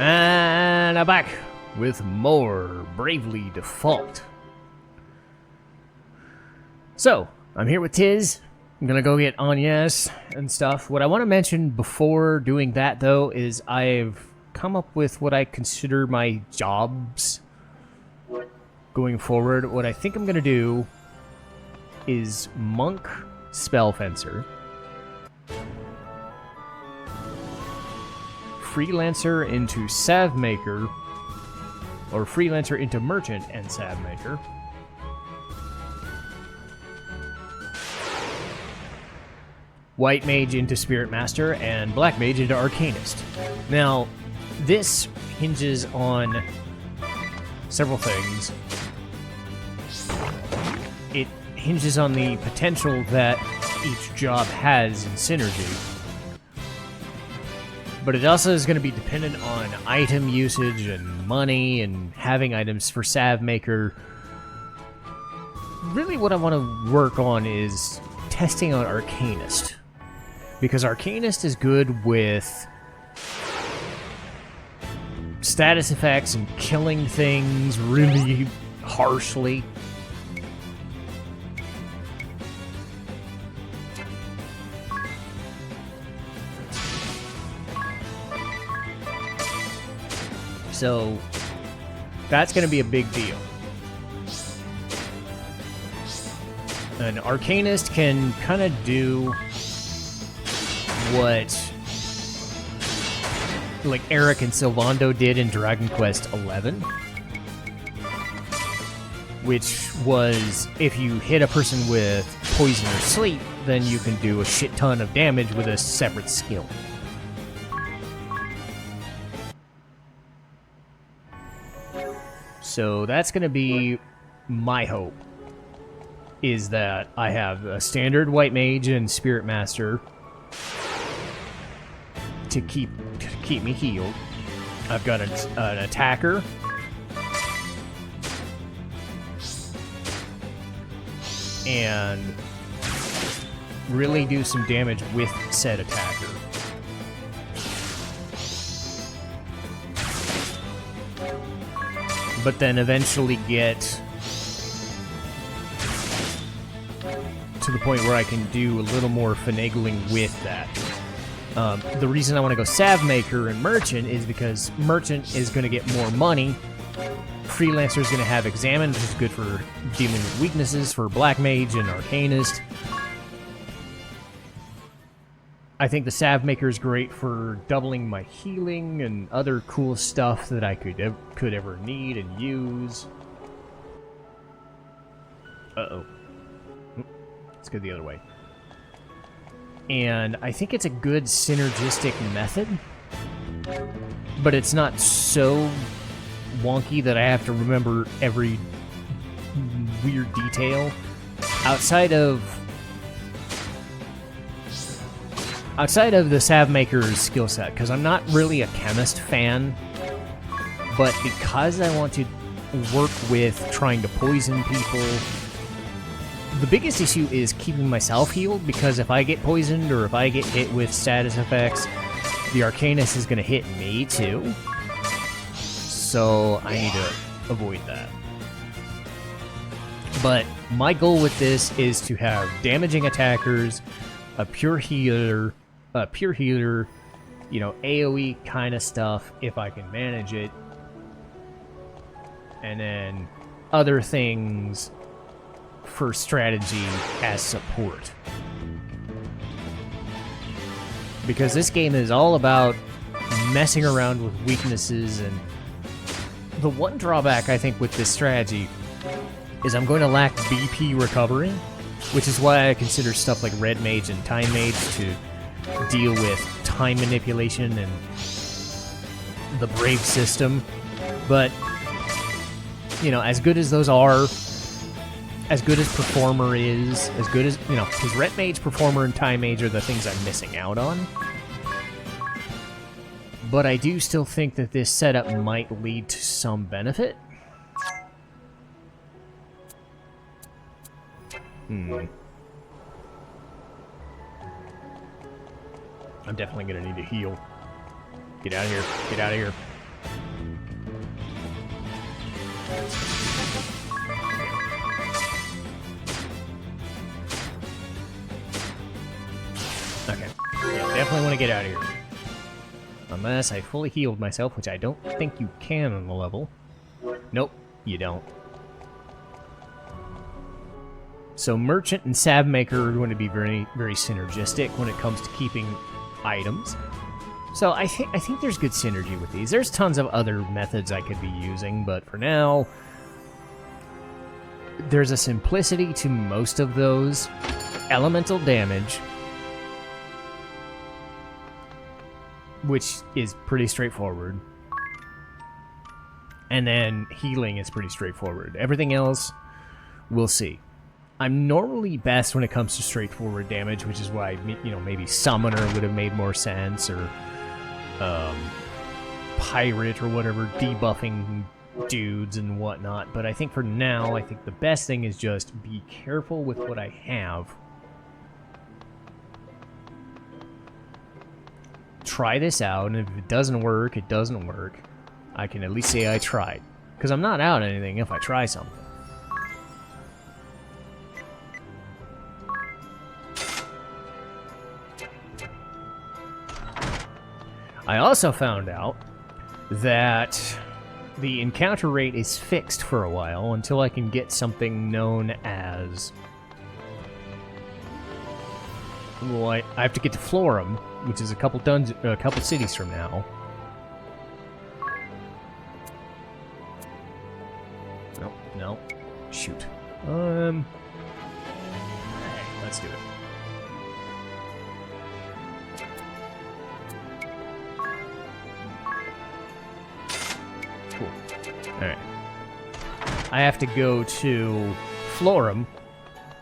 And I'm back with more Bravely Default. So, I'm here with Tiz. I'm gonna go get Anges and stuff. What I want to mention before doing that, though, is I've come up with what I consider my jobs going forward. What I think I'm gonna do is Monk Spell Fencer, Freelancer into Salve Maker, or Freelancer into Merchant and Salve Maker, White Mage into Spirit Master, and Black Mage into Arcanist. Now, this hinges on several things. It hinges on the potential that each job has in synergy. But it also is going to be dependent on item usage and money and having items for Salve Maker. Really what I want to work on is testing out Arcanist. Because Arcanist is good with status effects and killing things really harshly. So, that's going to be a big deal. An Arcanist can kind of do what like Eric and Sylvando did in Dragon Quest XI, which was if you hit a person with poison or sleep, then you can do a shit ton of damage with a separate skill. So that's going to be my hope, is that I have a standard White Mage and Spirit Master to keep me healed. I've got an attacker, and really do some damage with said attacker. But then eventually get to the point where I can do a little more finagling with that. The reason I want to go Salve Maker and Merchant is because Merchant is going to get more money. Freelancer is going to have Examine, which is good for dealing with weaknesses for Black Mage and Arcanist. I think the Salve Maker is great for doubling my healing and other cool stuff that I could ever need and use. Uh-oh. Let's go the other way. And I think it's a good synergistic method, but it's not so wonky that I have to remember every weird detail. Outside of the Salve Maker's skill set, because I'm not really a chemist fan, but because I want to work with trying to poison people, the biggest issue is keeping myself healed, because if I get poisoned or if I get hit with status effects, the Arcanist is going to hit me too. So I need to avoid that. But my goal with this is to have damaging attackers, a pure healer, you know, AoE kind of stuff if I can manage it, and then other things for strategy as support. Because this game is all about messing around with weaknesses, and the one drawback I think with this strategy is I'm going to lack BP recovery, which is why I consider stuff like Red Mage and Time Mage to deal with time manipulation and the Brave system. But, you know, as good as those are, as good as Performer is, as good as, you know, because Red Mage, Performer, and Time Mage are the things I'm missing out on. But I do still think that this setup might lead to some benefit. I'm definitely gonna need to heal. Get out of here. Get out of here. Okay. Yeah, definitely want to get out of here. Unless I fully healed myself, which I don't think you can on the level. Nope, you don't. So Merchant and Sab Maker are going to be very, very synergistic when it comes to keeping items. So I think there's good synergy with these. There's tons of other methods I could be using, but for now, there's a simplicity to most of those. Elemental damage, which is pretty straightforward. And then healing is pretty straightforward. Everything else, we'll see. I'm normally best when it comes to straightforward damage, which is why, you know, maybe Summoner would have made more sense, or Pirate or whatever, debuffing dudes and whatnot. But I think for now, I think the best thing is just be careful with what I have. Try this out, and if it doesn't work, it doesn't work. I can at least say I tried. Because I'm not out anything if I try something. I also found out that the encounter rate is fixed for a while until I can get something known as... Well, I have to get to Florum, which is a couple cities from now. No. Shoot. Alright, let's do it. Cool. Alright. I have to go to Florum,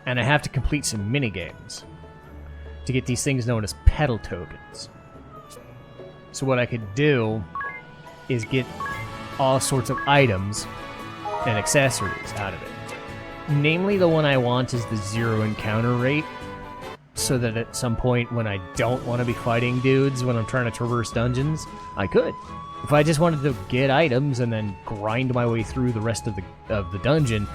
and I have to complete some minigames to get these things known as pedal tokens. So what I could do is get all sorts of items and accessories out of it. Namely, the one I want is the 0 encounter rate, so that at some point when I don't want to be fighting dudes when I'm trying to traverse dungeons, I could. If I just wanted to get items and then grind my way through the rest of the dungeon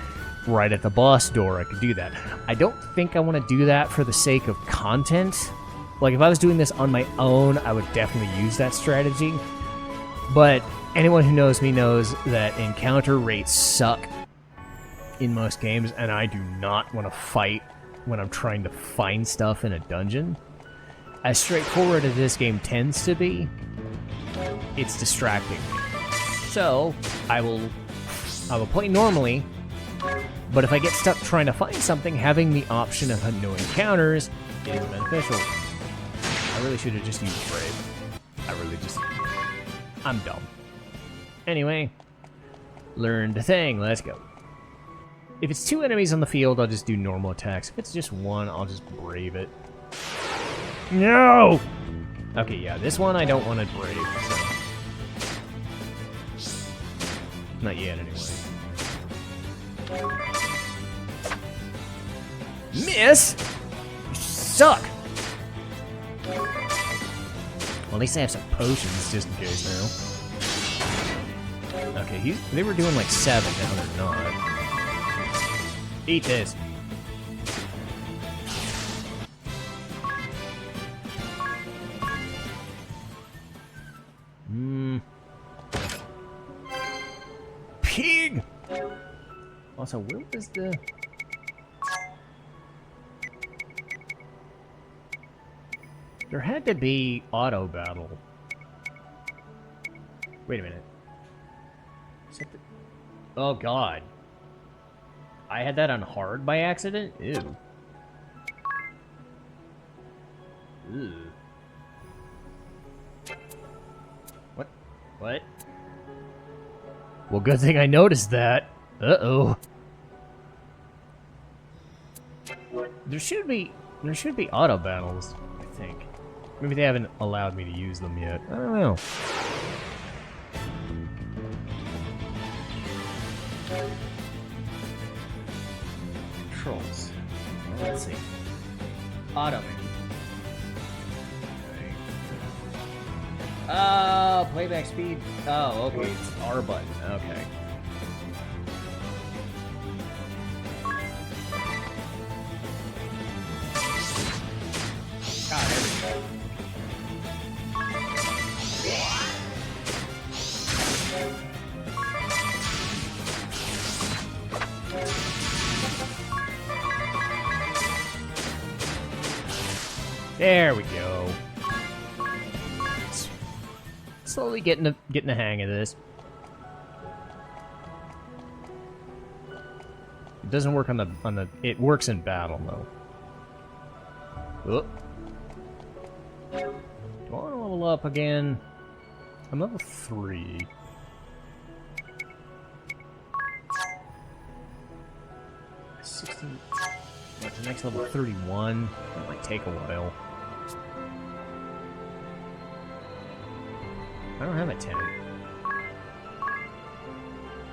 right at the boss door, I could do that. I don't think I want to do that for the sake of content. Like, if I was doing this on my own, I would definitely use that strategy. But anyone who knows me knows that encounter rates suck in most games, and I do not want to fight when I'm trying to find stuff in a dungeon. As straightforward as this game tends to be, it's distracting me. So, I will play normally, but if I get stuck trying to find something, having the option of no encounters is beneficial. I really should have just used Brave. I'm dumb. Anyway, learned a thing. Let's go. If it's 2 enemies on the field, I'll just do normal attacks. If it's just 1, I'll just Brave it. No! Okay, yeah, this one I don't want to Brave, so... Not yet, anyway. Miss? You suck! Well, at least I have some potions, just in case now. Okay, they were doing like 7, now they're not. Eat this. Pig! Also, where was the... There had to be auto battle. Wait a minute. Is that the... Oh god. I had that on hard by accident? Ew. Ew. What? What? Well, good thing I noticed that. Uh-oh. There should be auto battles, I think. Maybe they haven't allowed me to use them yet. I don't know. Controls. Well, let's see. Auto menu. Okay. Playback speed. Oh, okay. It's R button. Okay. There we go. Slowly getting the hang of this. It doesn't work on the. It works in battle though. Oh. Do I want to level up again? I'm level 3. What's the next level? 31. That might take a while. I don't have a 10.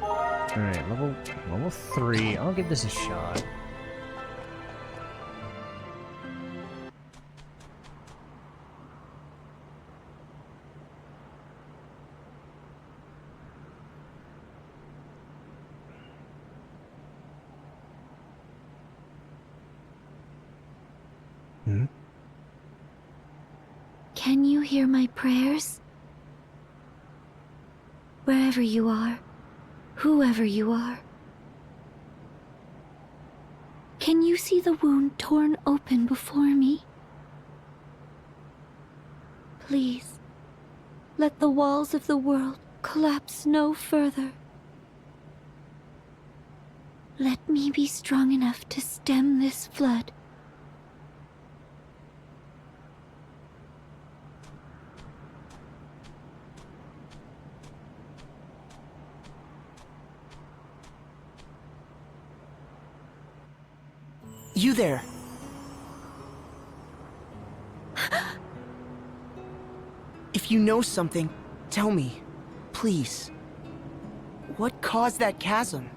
Alright, level 3. I'll give this a shot. Can you hear my prayers? Wherever you are, whoever you are. Can you see the wound torn open before me? Please, let the walls of the world collapse no further. Let me be strong enough to stem this flood. You there? If you know something, tell me, please. What caused that chasm?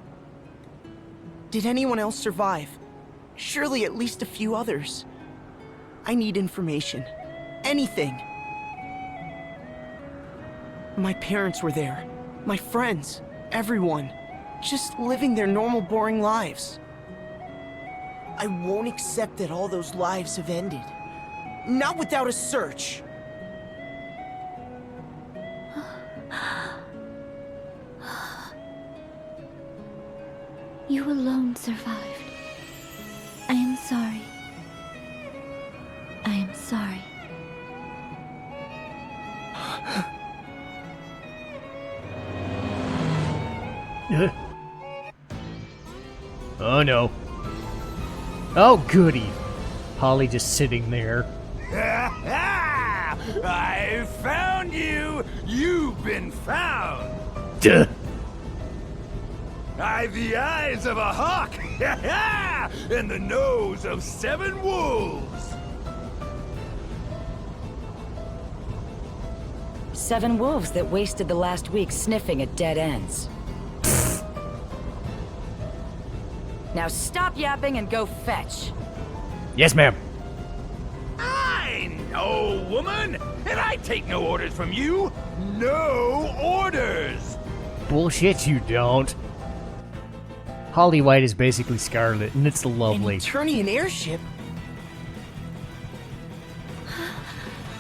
Did anyone else survive? Surely at least a few others. I need information. Anything. My parents were there. My friends. Everyone. Just living their normal, boring lives. I won't accept that all those lives have ended. Not without a search. You alone survived. I am sorry. I am sorry. Oh no. Oh goody. Holly just sitting there. I found you! You've been found! Duh. I've the eyes of a hawk! And the nose of 7 wolves! 7 wolves that wasted the last week sniffing at dead ends. Now stop yapping and go fetch. Yes, ma'am. I know, woman! And I take no orders from you! No orders! Bullshit, you don't. Holly White is basically Scarlet, and it's lovely. An Eternian airship?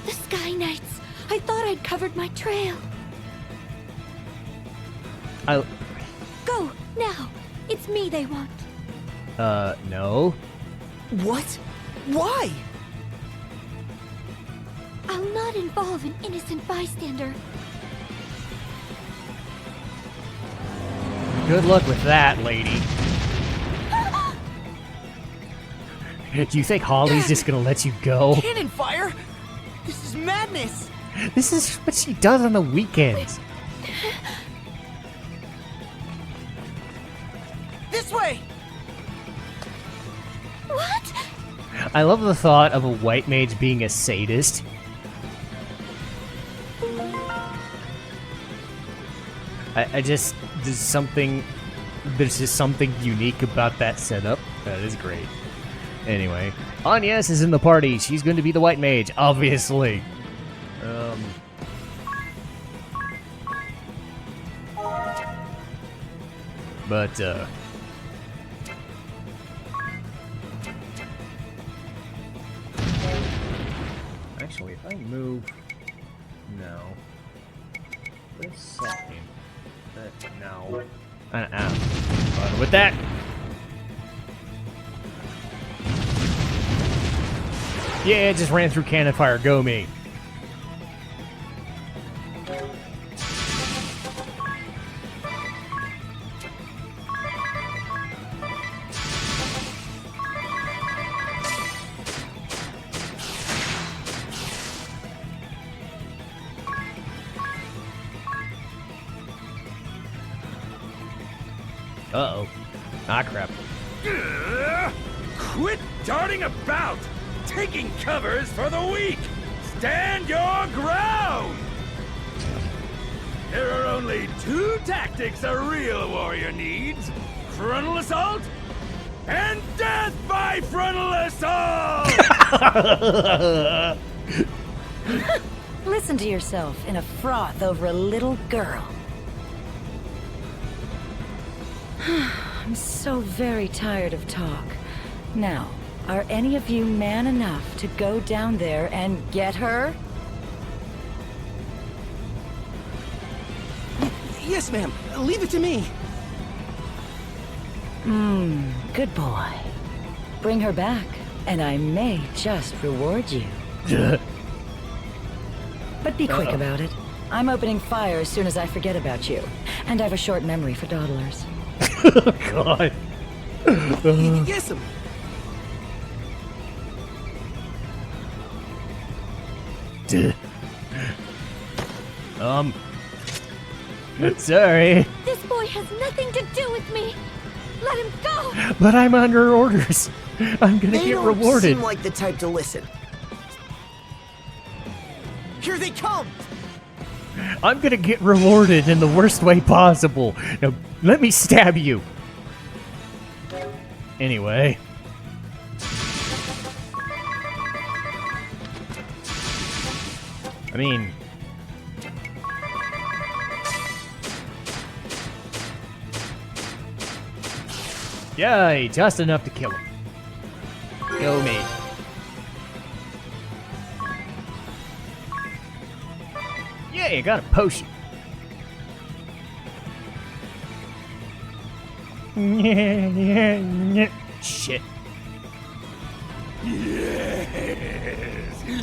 The Sky Knights! I thought I'd covered my trail. Go, now! It's me they want. No. What? Why? I'll not involve an innocent bystander. Good luck with that, lady. Do you think Holly's just gonna let you go? Cannon fire? This is madness! This is what she does on the weekends. This way! What? I love the thought of a white mage being a sadist. there's just something unique about that setup. That is great. Anyway, Anges is in the party. She's going to be the white mage, obviously. But, actually, if I move... No. This second... No. But with that... Yeah, it just ran through cannon fire. Go me. Uh-oh. Ah, crap. Quit darting about! Taking covers for the weak! Stand your ground! There are only two tactics a real warrior needs. Frontal assault and death by frontal assault! Listen to yourself in a froth over a little girl. I'm so very tired of talk. Now, are any of you man enough to go down there and get her? Yes, ma'am. Leave it to me. Good boy. Bring her back, and I may just reward you. But be quick about it. I'm opening fire as soon as I forget about you. And I have a short memory for dawdlers. God. Yes, ma'am. Sorry, This boy has nothing to do with me. Let him go. but I'm under orders. I'm gonna They get don't rewarded. seem like the type to listen. Here they come! I'm gonna get rewarded in the worst way possible. Now, let me stab you. Anyway. I mean... Yay, just enough to kill him. Go me. Yeah, you got a potion. Shit.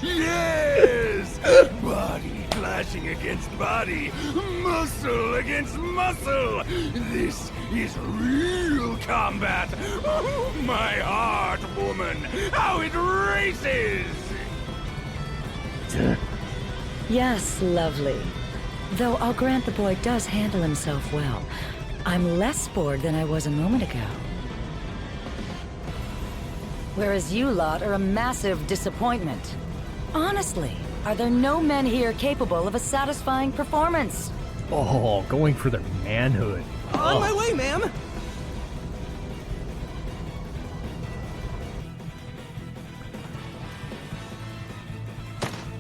Yes! Body clashing against body, muscle against muscle. This is real combat. Oh, my heart, woman, how it races! Yes, lovely. Though I'll grant the boy does handle himself well. I'm less bored than I was a moment ago. Whereas you lot are a massive disappointment. Honestly, are there no men here capable of a satisfying performance? Oh, going for their manhood. On my way, ma'am!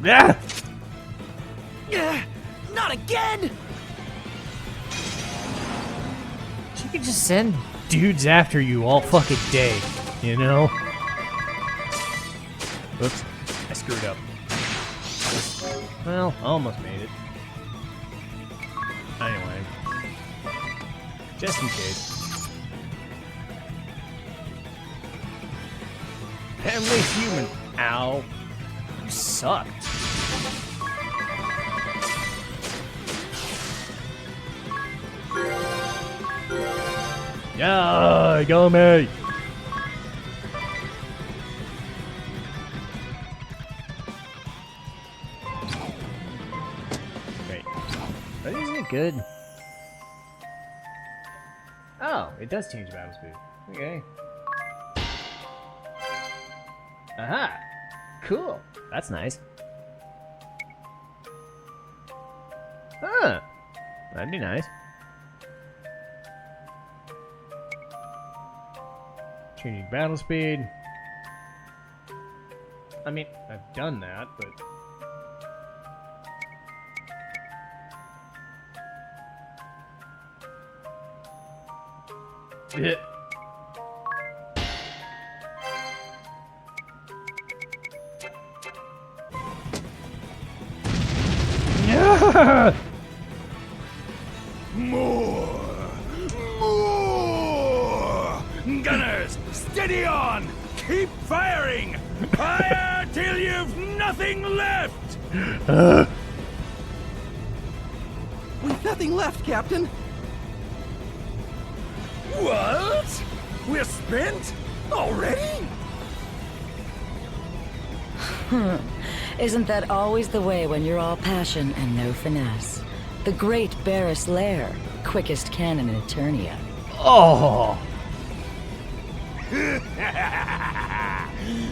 Yeah. Not again! You could just send dudes after you all fucking day, you know? Oops, I screwed up. Well, almost made it. Anyway. Just in case. Family human. Ow. You suck. Yeah, go me. Great. But isn't it good? Oh, it does change battle speed. Okay. Aha! Cool. That's nice. Huh. That'd be nice. Changing battle speed. I mean, I've done that, but... Yeah. Yeah! More! More! Gunners, steady on! Keep firing! Fire till you've nothing left! We've nothing left, Captain. What? We're spent? Already? Isn't that always the way when you're all passion and no finesse? The great Barris Lair, quickest cannon in Eternia. Oh!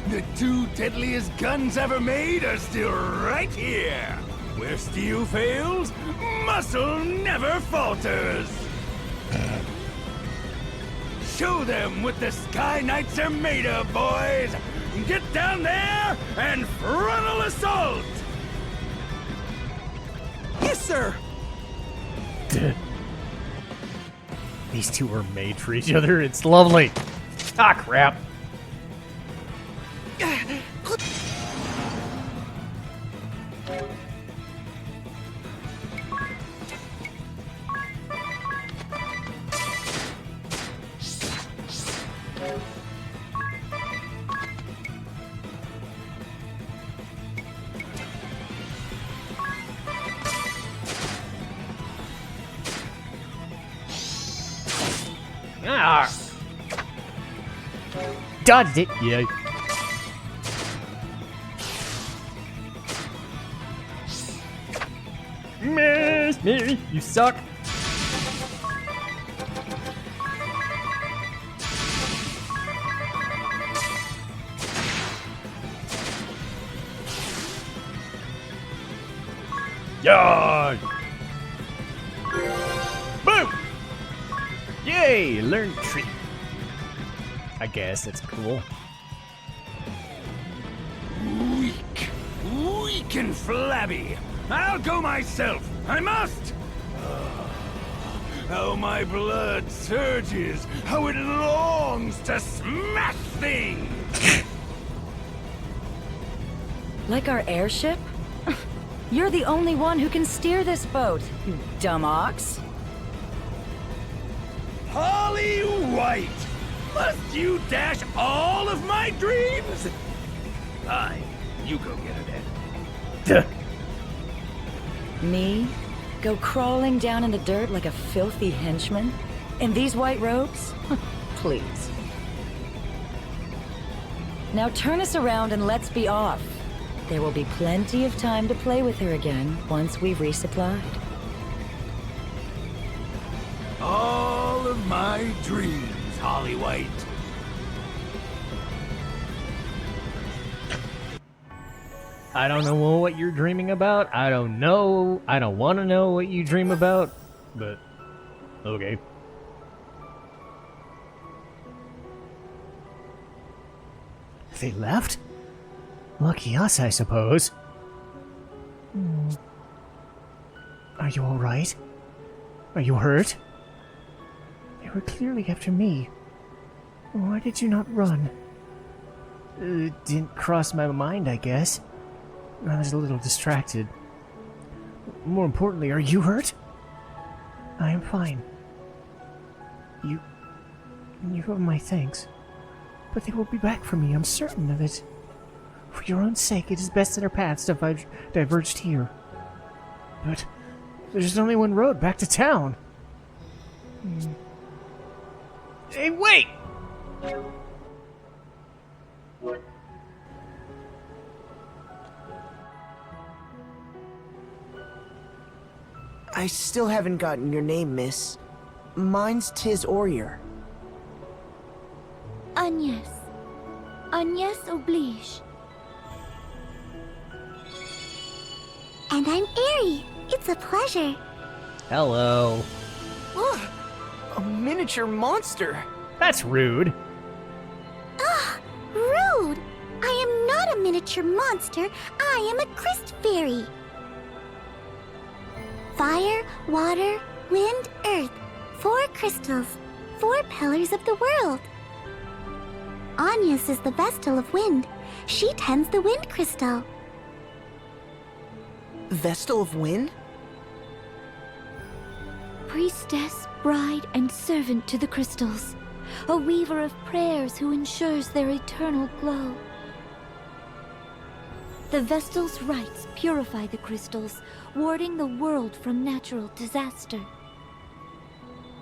The two deadliest guns ever made are still right here. Where steel fails, muscle never falters. Show them what the Sky Knights are made of, boys! Get down there and frontal assault! Yes, sir. These two are made for each other. It's lovely. Ah, crap. Ah. Dodged it. Yeah. Miss me, you suck. Yay! Boom! Yay! Learn tree. I guess that's cool. Weak and flabby. I'll go myself. I must. How my blood surges. How it longs to smash things. Like our airship? You're the only one who can steer this boat, you dumb ox. Holly White! Must you dash all of my dreams? Fine, you go get her then. Me? Go crawling down in the dirt like a filthy henchman? In these white robes? Please. Now turn us around and let's be off. There will be plenty of time to play with her again once we've resupplied. All of my dreams, Holly White. I don't know what you're dreaming about. I don't know. I don't want to know what you dream about. But, okay. They left? Lucky us, I suppose. Are you alright? Are you hurt? They were clearly after me. Why did you not run? It didn't cross my mind, I guess. I was a little distracted. More importantly, are you hurt? I am fine. You have my thanks. But they will be back for me, I'm certain of it. For your own sake, it is best that our paths diverged here. But there's only one road back to town. Hey, wait! I still haven't gotten your name, miss. Mine's Tis Orier. Agnes. Agnes oblige. And I'm Airy. It's a pleasure. Hello. A miniature monster. That's rude. Ugh, rude. I am not a miniature monster. I am a Christ fairy. Fire, water, wind, earth. 4 crystals. 4 pillars of the world. Agnes is the Vestal of Wind. She tends the wind crystal. Vestal of Wind? Priestess, bride, and servant to the crystals. A weaver of prayers who ensures their eternal glow. The Vestal's rites purify the crystals, warding the world from natural disaster.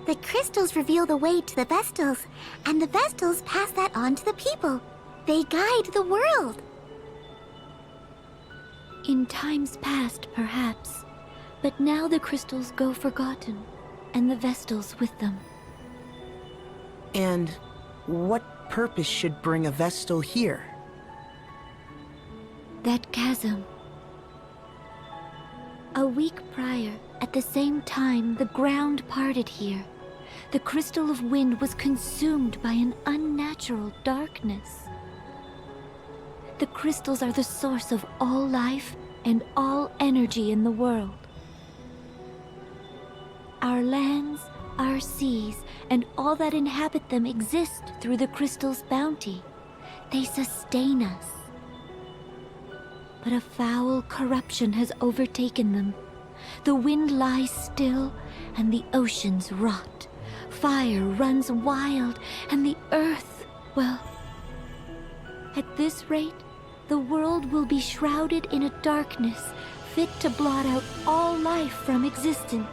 The crystals reveal the way to the Vestals, and the Vestals pass that on to the people. They guide the world. In times past, perhaps, but now the crystals go forgotten, and the Vestals with them. And what purpose should bring a Vestal here? That chasm. A week prior, at the same time the ground parted here, the crystal of wind was consumed by an unnatural darkness. The crystals are the source of all life and all energy in the world. Our lands, our seas, and all that inhabit them exist through the crystal's bounty. They sustain us. But a foul corruption has overtaken them. The wind lies still, and the oceans rot. Fire runs wild, and the earth, well, at this rate, the world will be shrouded in a darkness fit to blot out all life from existence.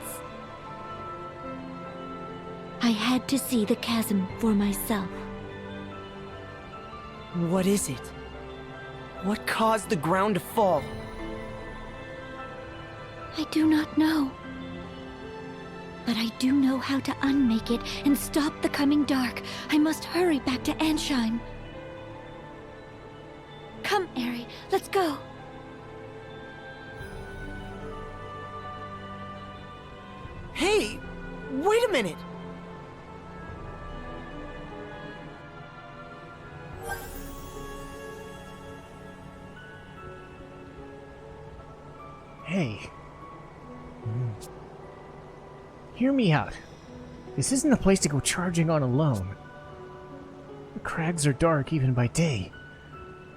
I had to see the chasm for myself. What is it? What caused the ground to fall? I do not know. But I do know how to unmake it and stop the coming dark. I must hurry back to Ansheim. Come, Airy, let's go. Hey, wait a minute! Hey. Hear me out. This isn't the place to go charging on alone. The crags are dark even by day.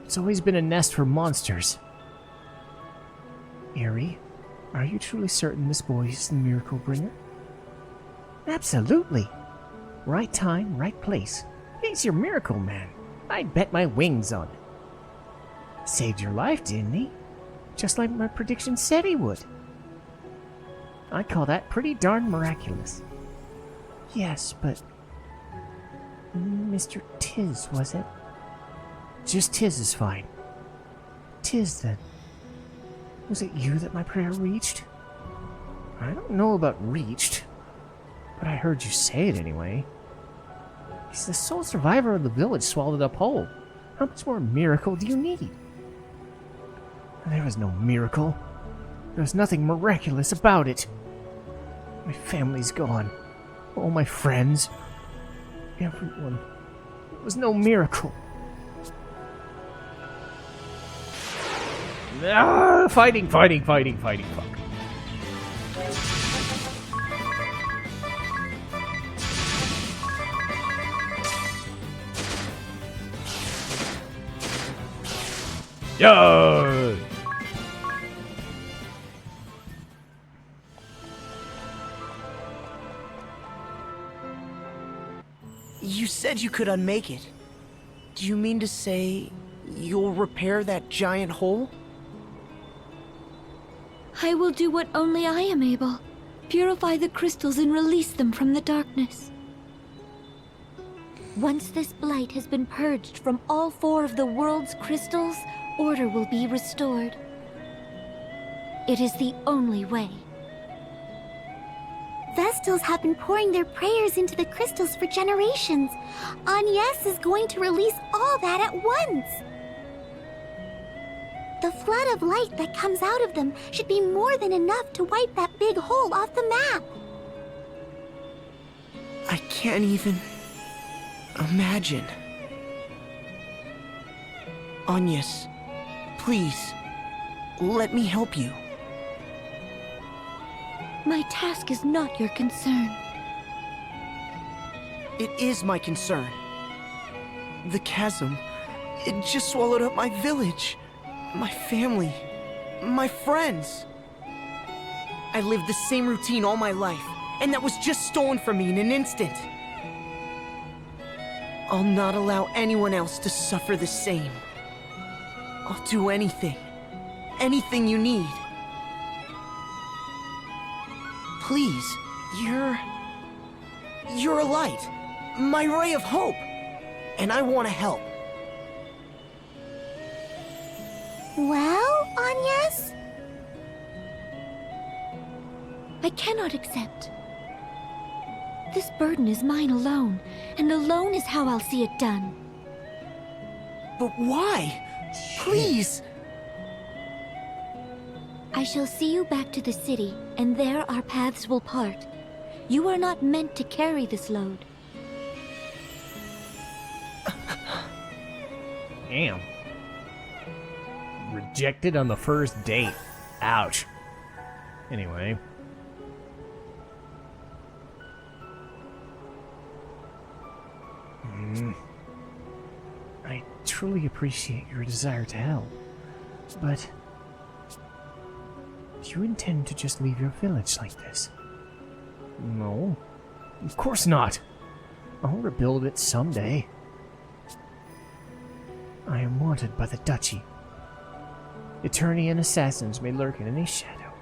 It's always been a nest for monsters. Airy, are you truly certain this boy is the miracle bringer? Absolutely. Right time, right place. He's your miracle man. I'd bet my wings on it. Saved your life, didn't he? Just like my prediction said he would. I call that pretty darn miraculous. Yes, but... Mr. Tiz, was it? Just Tiz is fine. Tiz, then. Was it you that my prayer reached? I don't know about reached, but I heard you say it anyway. He's the sole survivor of the village swallowed up whole. How much more miracle do you need? There was no miracle. There was nothing miraculous about it. My family's gone. All my friends. Everyone. It was no miracle. Ah, fighting, fuck. Yeah! You said you could unmake it. Do you mean to say you'll repair that giant hole? I will do what only I am able. Purify the crystals and release them from the darkness. Once this blight has been purged from all 4 of the world's crystals, order will be restored. It is the only way. Vestals have been pouring their prayers into the crystals for generations. Agnes is going to release all that at once. The flood of light that comes out of them should be more than enough to wipe that big hole off the map. I can't even imagine. Agnes, please, let me help you. My task is not your concern. It is my concern. The chasm, it just swallowed up my village, my family, my friends. I lived the same routine all my life, and that was just stolen from me in an instant. I'll not allow anyone else to suffer the same. I'll do anything, anything you need. Please, you're a light, my ray of hope, and I want to help. Well, Anges? I cannot accept. This burden is mine alone, and alone is how I'll see it done. But why? Please! I shall see you back to the city, and there our paths will part. You are not meant to carry this load. Damn. Rejected on the first date. Ouch. Anyway. I truly appreciate your desire to help, but do you intend to just leave your village like this? No, of course not. I'll rebuild it someday. I am wanted by the Duchy. Eternian assassins may lurk in any shadow,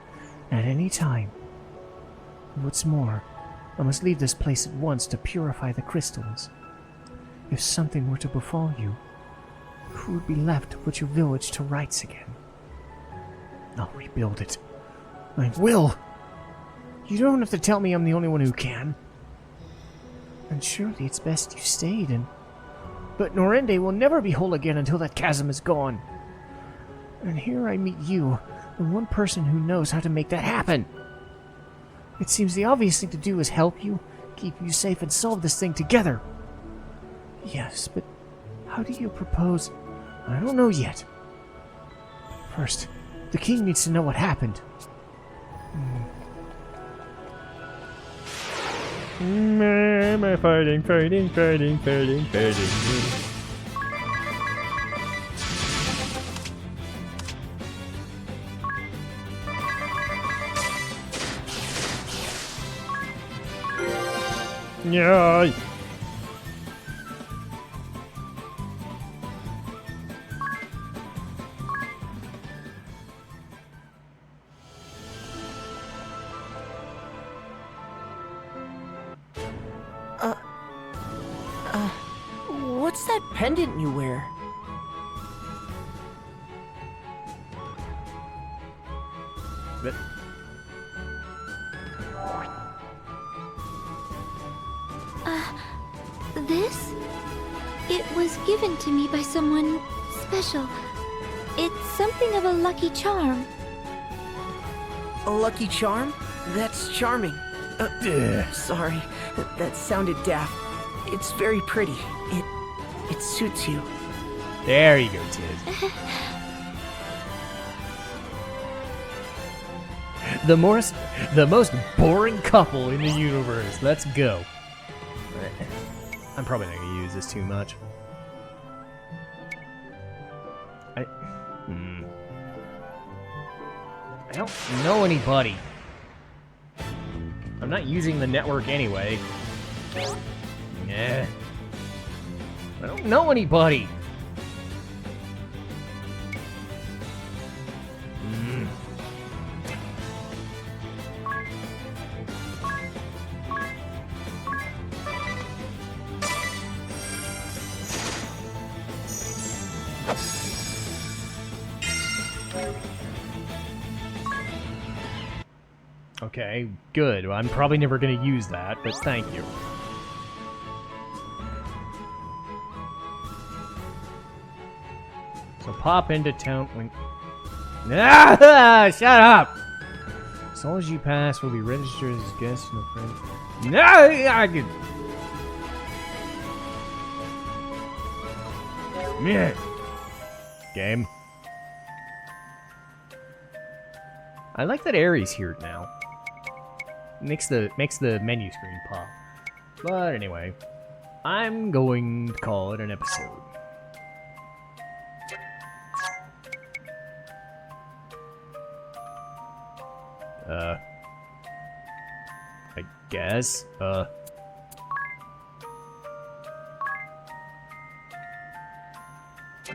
at any time. What's more, I must leave this place at once to purify the crystals. If something were to befall you, who would be left to put your village to rights again? I'll rebuild it. I will! You don't have to tell me I'm the only one who can. And surely it's best you stayed and... But Norende will never be whole again until that chasm is gone. And here I meet you, the one person who knows how to make that happen. It seems the obvious thing to do is help you, keep you safe, and solve this thing together. Yes, but how do you propose? I don't know yet. First, the king needs to know what happened. Fighting. Yeah. What's that pendant you wear? But This? It was given to me by someone special. It's something of a lucky charm. A lucky charm? That's charming. Sorry, that sounded daft. It's very pretty. It suits you. there you go, Tiz. The most boring couple in the universe. Let's go. I'm probably not gonna use this too much. I don't know anybody. I'm not using the network anyway. Nah. I don't know anybody. Okay, good. Well, I'm probably never going to use that, but thank you. So pop into town when... Ah! Shut up! As long as you pass, we'll be registered as guests, no friends. No! I can... Meh. Game. I like that Airy's here now. Makes the menu screen pop. But anyway, I'm going to call it an episode. I guess.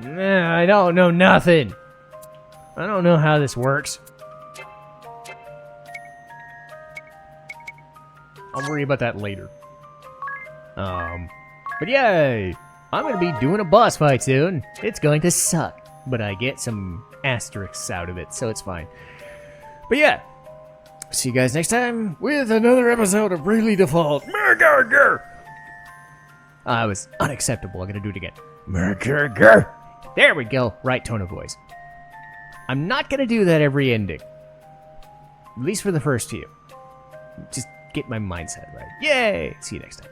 Nah, I don't know nothing. I don't know how this works. I'll worry about that later. But yay! I'm gonna be doing a boss fight soon. It's going to suck, but I get some asterisks out of it, so it's fine. But yeah, see you guys next time with another episode of Bravely Default. I was unacceptable. I'm gonna do it again. There we go. Right tone of voice. I'm not gonna do that every ending. At least for the first few. Just get my mindset right. Yay! See you next time.